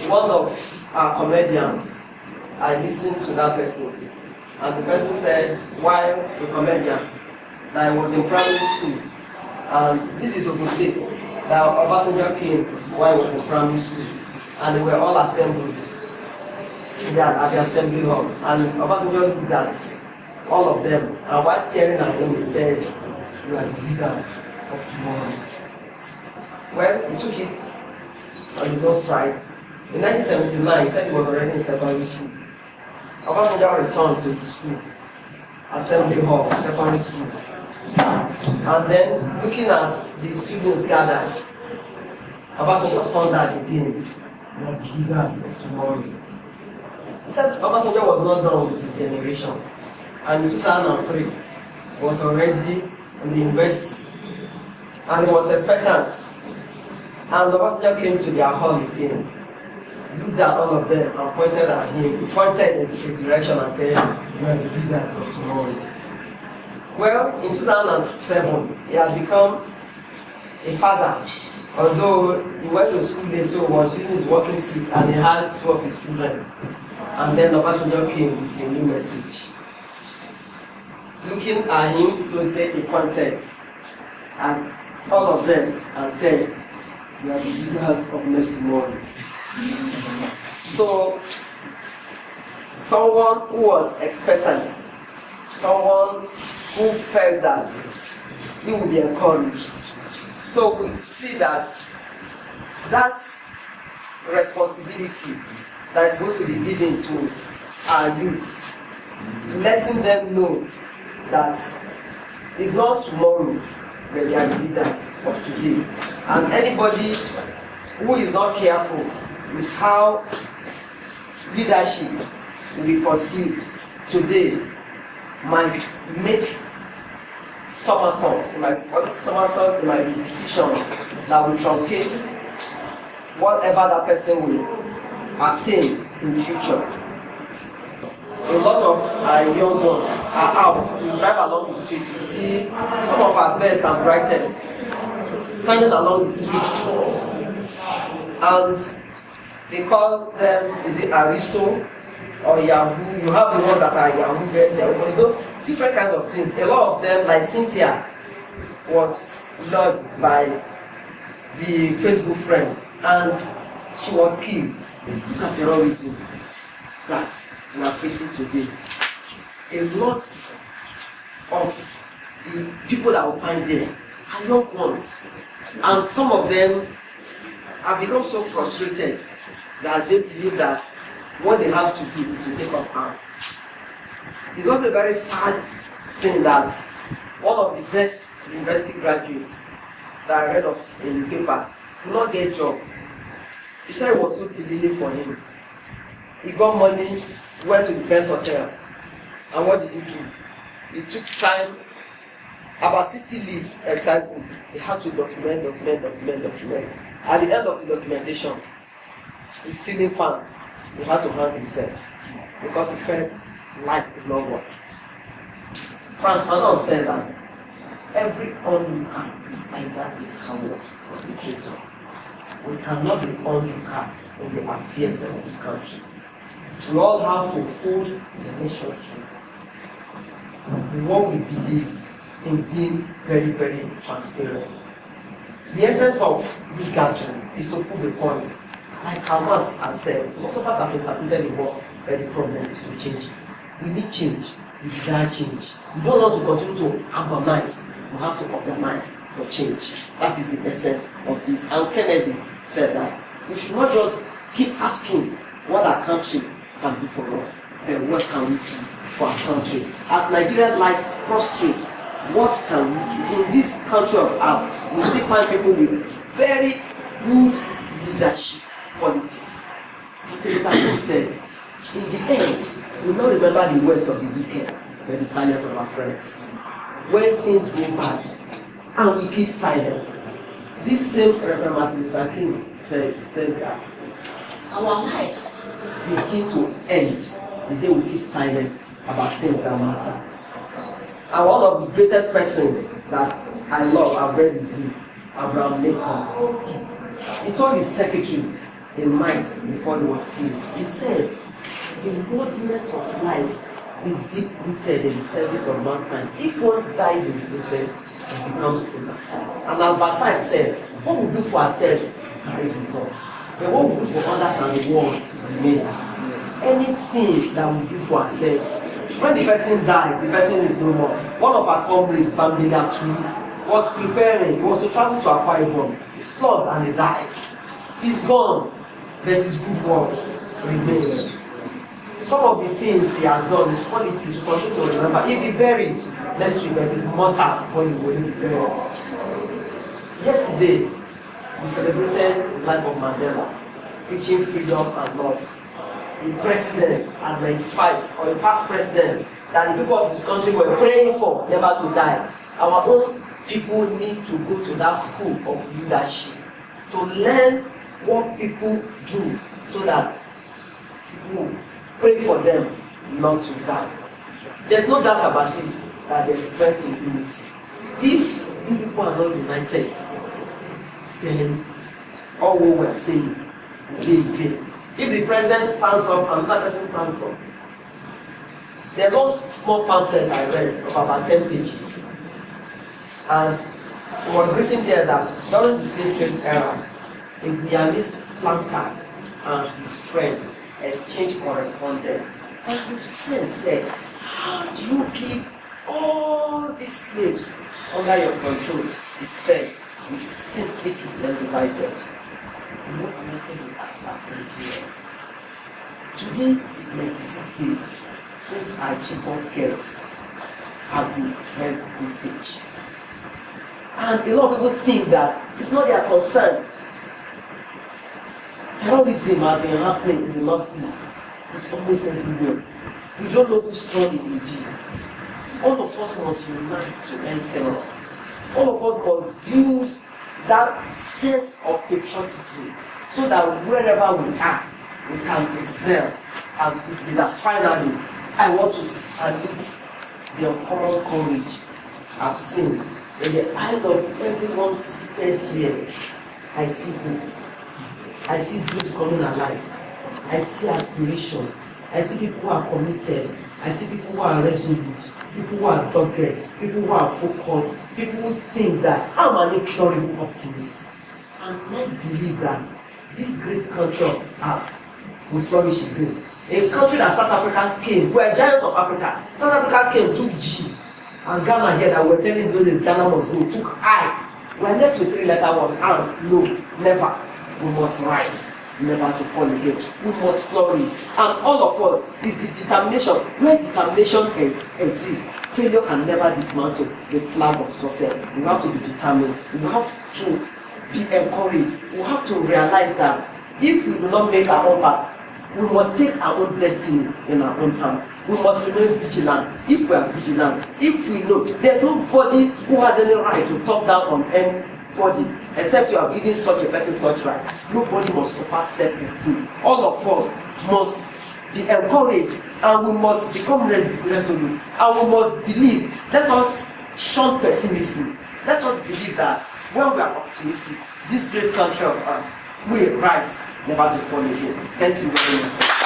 One of our comedians, I listened to that person, and the person said, while a comedian, that I was in primary school, and this is Ogun State, that Obasanjo came while I was in primary school, and they were all assembled at the assembly hall, and Obasanjo did that, all of them, and while staring at him, he said, "You are the leaders of tomorrow." Well, he took it on his own strides. In 1979, he said he was already in secondary school. Obasanjo returned to the school, assembly hall, secondary school. And then, looking at the students gathered, Obasanjo thundered again, "You are the leaders of tomorrow." He said Obasanjo was not done with his generation. And in 2003, he was already in the university. And he was expectant. And Obasanjo came to their hall again, looked at all of them and pointed at him. He pointed in the direction and said, "You are the leaders of tomorrow." Well, in 2007, he has become a father. Although he went to school there, so he was using his walking stick and he had 2 of his children. And then Obasanjo came with a new message. Looking at him closely, he pointed at all of them and said, "You are the leaders of next tomorrow." So, someone who was expectant, someone who felt that he would be encouraged. So we see that responsibility that is supposed to be given to our youths, letting them know that it's not tomorrow, but they are the leaders of today. And anybody who is not careful with how leadership will be pursued today might make somersault. It might be a decision that will truncate whatever that person will attain in the future. A lot of our young ones are out. You drive along the street, you see some of our best and brightest standing along the streets, and they call them, is it Aristo or Yahoo? You have the ones that are Yahoo girls, Yahoo boys, different kinds of things. A lot of them, like Cynthia, was loved by the Facebook friend, and she was killed. Look at terrorism that we are facing today. A lot of the people that will find there are young ones, and some of them have become so frustrated that they believe that what they have to do is to take up arms. It's also a very sad thing that one of the best university graduates that I read of in the papers did not get a job. He said it was so delaying for him. He got money, went to the best hotel, and what did he do? He took time, about 60 leaves exercise book. He had to document. At the end of the documentation, his ceiling fan, he had to hang himself because he felt life is not worth it. Franz Fanon said that every onlooker is either a coward or a traitor. We cannot be onlookers in the affairs of this country. We all have to hold the nation straight. What we believe in being very, very transparent. The essence of this gathering is to prove a point. Like Hamas has said, philosophers have interpreted the word, but the problem is to change it. We need change. We desire change. We don't want to continue to agonize. We have to organize for change. That is the essence of this. And Kennedy said that we should not just keep asking what our country can do for us, but what can we do for our country? As Nigeria lies prostrate, what can we do? In this country of ours, we still find people with very good leadership qualities. He said, in the end, we will not remember the words of the wicked, but the silence of our friends. When things go bad, and we keep silence, this same Reverend Martin Luther King says that our lives begin to end the day we keep silent about things that matter. And one of the greatest persons that I love, I've read his book, Abraham Lincoln. He told his secretary the night before he was killed. He said, the worthiness of life is deep rooted in the service of mankind. If one dies in the process, it becomes immortal. And Albert Einstein said, what we do for ourselves dies with us. But what we do for others and the world remains. Anything that we do for ourselves, when the person dies, the person is no more. One of our comrades, Bambina Tree, was preparing. He was to travel to Okei-Odumakin. He slugged and he died. He's gone, but his good works remains. Some of the things he has done, his qualities, we continue to remember. He'll be buried next week, but his mortal when he will be buried. Yesterday, we celebrated the life of Mandela, preaching freedom and love. A president at 95, or a past president that the people of his country were praying for never to die. Our own people need to go to that school of leadership to learn what people do so that people pray for them not to die. There's no doubt about it that there's strength in unity. If you people are not united, then all what we're saying will be in vain. If the president stands up and another person stands up, there's one small pamphlet I read of about 10 pages. And it was written there that during the slave trade era, a Guyanese planter and his friend exchanged correspondence. And his friend said, how do you keep all these slaves under your control? He said, we simply keep them divided. No connected with our past 90 years. Today is 96 days since our Chibok girls have been held hostage. And a lot of people think that it's not their concern. Terrorism has been happening in the Northeast. It's almost everywhere. We don't know who strong it will be. All of us must unite to end terror. All of us must build that sense of patriotism so that wherever we are, we can excel as good leaders. Finally, I want to salute the uncommon courage I've seen in the eyes of everyone seated here. I see hope. I see dreams coming alive. I see aspiration. I see people who are committed. I see people who are resolute. People who are dogged. People who are focused. People who think that I'm an incurable optimist. And I believe that this great country of ours will flourish again. A country that South Africa came, we're a giant of Africa. South Africa came, took G. And Ghana here that we're telling those days Ghana must go, took I. We're left with 3 letter words, ants, no, never. We must rise, never to fall again. We must flourish. And all of us is the determination. Where determination exists, failure can never dismantle the flag of success. We have to be determined. We have to be encouraged. We have to realize that if we do not make our own path, we must take our own destiny in our own hands. We must remain vigilant. If we are vigilant, if we know there's nobody who has any right to talk down on anybody except you are giving such a person such right. Nobody must suffer self-esteem. All of us must be encouraged and we must become resolute and we must believe. Let us shun pessimism. Let us believe that when we are optimistic, this great country of ours will rise, never to fall again. Thank you very much.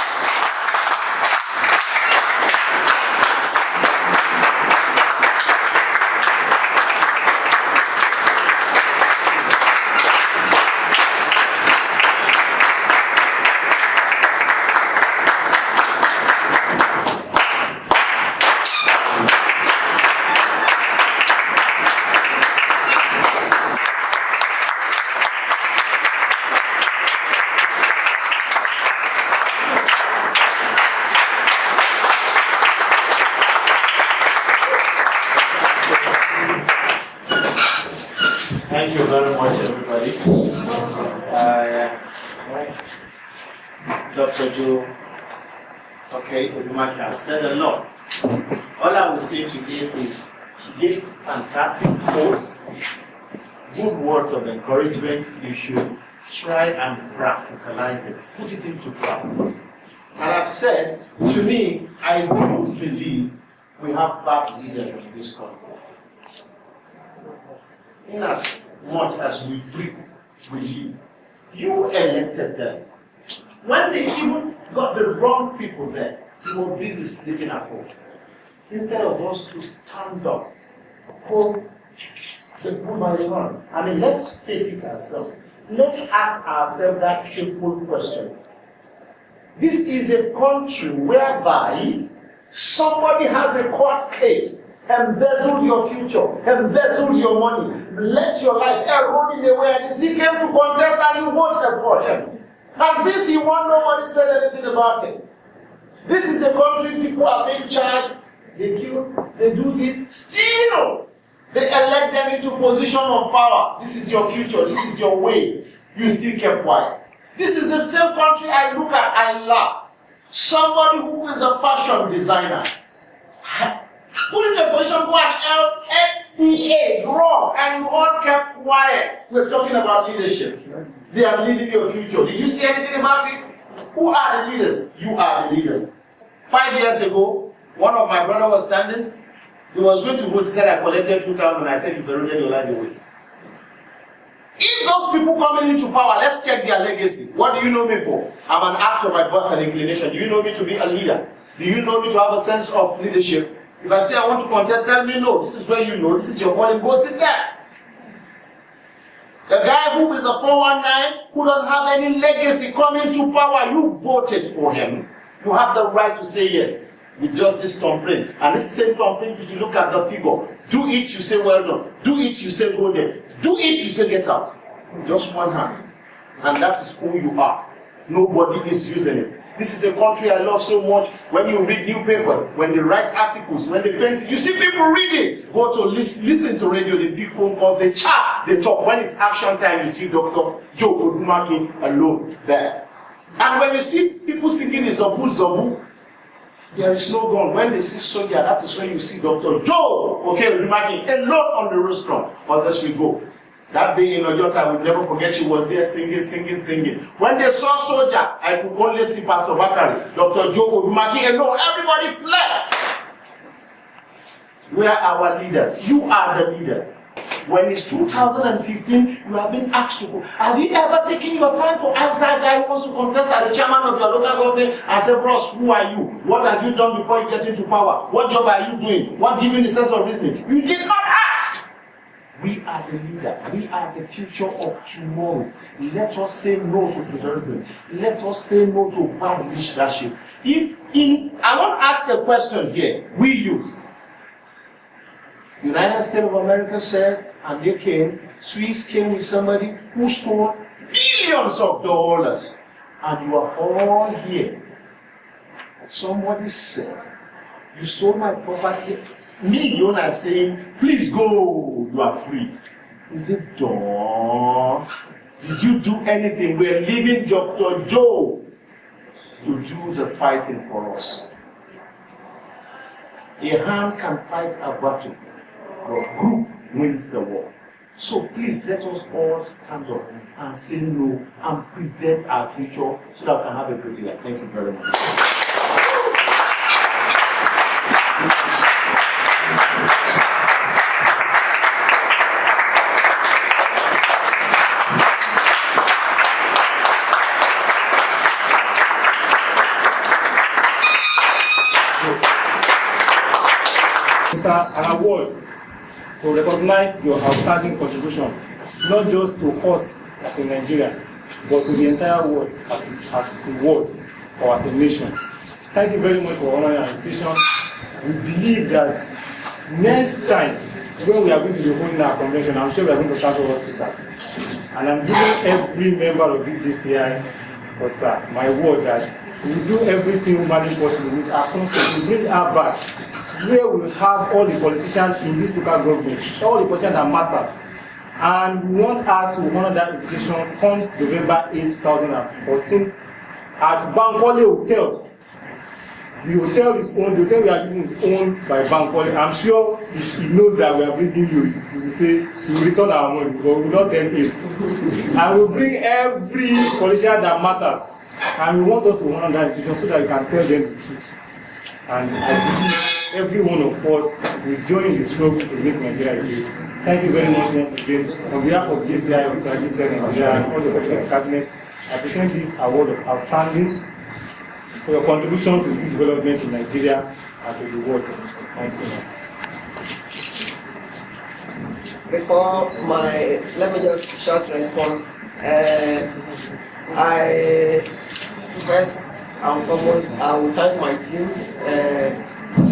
Thank you very much, everybody. Dr. Okei-Odumakin has said a lot. All I will say today is she gave fantastic quotes, good words of encouragement. You should try and practicalize it, put it into practice. And I've said, to me, I don't believe we have bad leaders in this country. In as much as we breathe, we live. You elected them. When they even got the wrong people there, you were busy sleeping at home. Instead of us to stand up, hold the bull by the horn. I mean, let's face it ourselves. Let's ask ourselves that simple question. This is a country whereby somebody has a court case, embezzled your future, embezzled your money, let your life run in a way, and he still came to contest and you voted for him. And since he won, nobody said anything about it. This is a country people are being charged, they kill, they do this, still they elect them into position of power. This is your future, this is your way. You still kept quiet. This is the same country I look at, I laugh. Somebody who is a fashion designer, put in a position, go and LNEA, wrong, and you all kept quiet. We're talking about leadership. They are leading your future. Did you see anything about it? Who are the leaders? You are the leaders. 5 years ago, one of my brother was standing. He was going to vote. He said, I collected 2,000. I said, you eroded your life away. If those people coming into power, let's check their legacy. What do you know me for? I'm an actor by birth and inclination. Do you know me to be a leader? Do you know me to have a sense of leadership? If I say I want to contest, tell me no. This is where you know. This is your calling. Go sit there. The guy who is a 419, who doesn't have any legacy coming to power, you voted for him. You have the right to say yes. With just this thumbprint. And this same thumbprint, if you look at the figure, do it, you say well done. Do it, you say go there. Do it, you say get out. Just one hand. And that is who you are. Nobody is using it. This is a country I love so much. When you read newspapers, when they write articles, when they paint, you see people reading. Go to listen to radio, they pick phone calls, they chat, they talk. When it's action time, you see Dr. Okei-Odumakin alone there. And when you see people singing the Zobu Zobu, there is no gun. When they see soldier, that is when you see Dr. Okei-Odumakin alone on the rostrum. Others will go. That day in Ojota, I will never forget, she was there singing. When they saw soldier, I could only see Pastor Bakari, Dr. Okei-Odumakin alone. Everybody fled. Where are our leaders? You are the leader. When it's 2015, you have been asked to go. Have you ever taken your time to ask that guy who wants to contest as the chairman of your local government and say, bros, who are you? What have you done before you get into power? What job are you doing? What giving the sense of reasoning? You did not ask. We are the leader. We are the future of tomorrow. Let us say no to terrorism. Let us say no to bad leadership. I want to ask a question here. We youth. United States of America said, and they came, Swiss came with somebody who stole billions of dollars. And you are all here. Somebody said, you stole my property. Me, you know, I'm saying, please go, you are free. Is it done? Did you do anything? We're leaving Dr. Joe to do the fighting for us. A hand can fight a battle, but group wins the war. So please let us all stand up and say no and prevent our future so that we can have a good life. Thank you very much. An award to recognize your outstanding contribution, not just to us as in Nigeria, but to the entire world as a world or as a nation. Thank you very much for honoring our invitation. We believe that next time when we are going to be holding our convention, I'm sure we are going to start our speakers. And I'm giving every member of this JCI Ota my word that we will do everything humanly possible with our concept to bring her back, where we have all the politicians in this local government, all the politicians that matters. And we want her to honor that invitation comes November 8, 2014 at Bankole Hotel. The hotel is owned, the hotel we are using is owned by Bankole. I'm sure he knows that we are bringing you. He will say, you will return our money, but we will not tell him. And we will bring every politician that matters. And we want us to honor that invitation so that we can tell them the truth. And I believe every one of us will join the struggle to make Nigeria great. Thank you very much once again. On behalf of JCI Ota Nigeria and all the Secretary Cabinet, I present this award of outstanding for your contribution to youth development in Nigeria and to the world. Thank you. Before let me just short response. First and foremost, I will thank my team,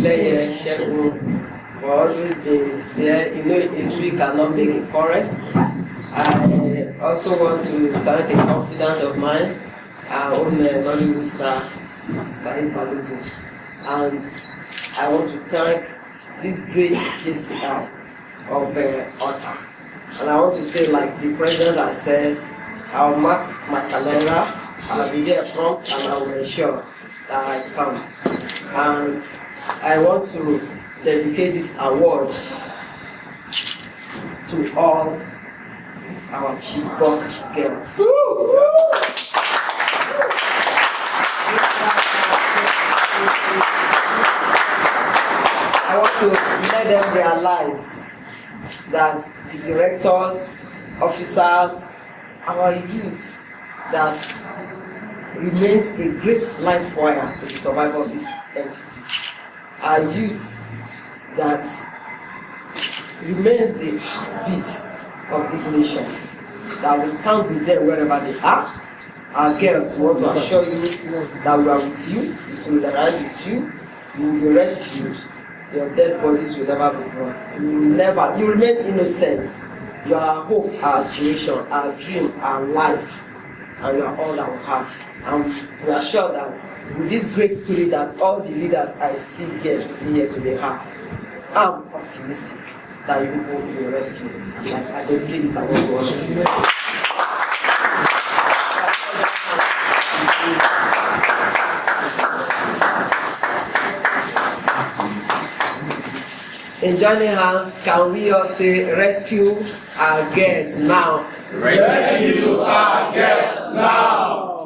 Leye, Shegun, for always being there. You know, a tree cannot make a forest. I also want to thank a confidant of mine, our own Nollywood star, Said Balogun. And I want to thank this great JCI of Ota. And I want to say, like the president has said, I'll mark my calendar, I'll be there prompt, and I will ensure that I come. And I want to dedicate this award to all our Chibok girls. I want to let them realize that the directors, officers, our youths, that remains a great life wire to the survival of this entity. Our youths that remains the heartbeat of this nation, that will stand with them wherever they are. Our girls want to assure you that we are with you, we solidarize with you, you will be rescued, your dead bodies will never be brought. You remain innocent. You are our hope, our aspiration, our dream, our life, and you are all that we have. And we are sure that with this great spirit that all the leaders I see here sitting here today have, I'm optimistic that you will be rescued. I dedicate this award to all of you. In joining hands, can we all say, rescue our girls now? Rescue our girls now!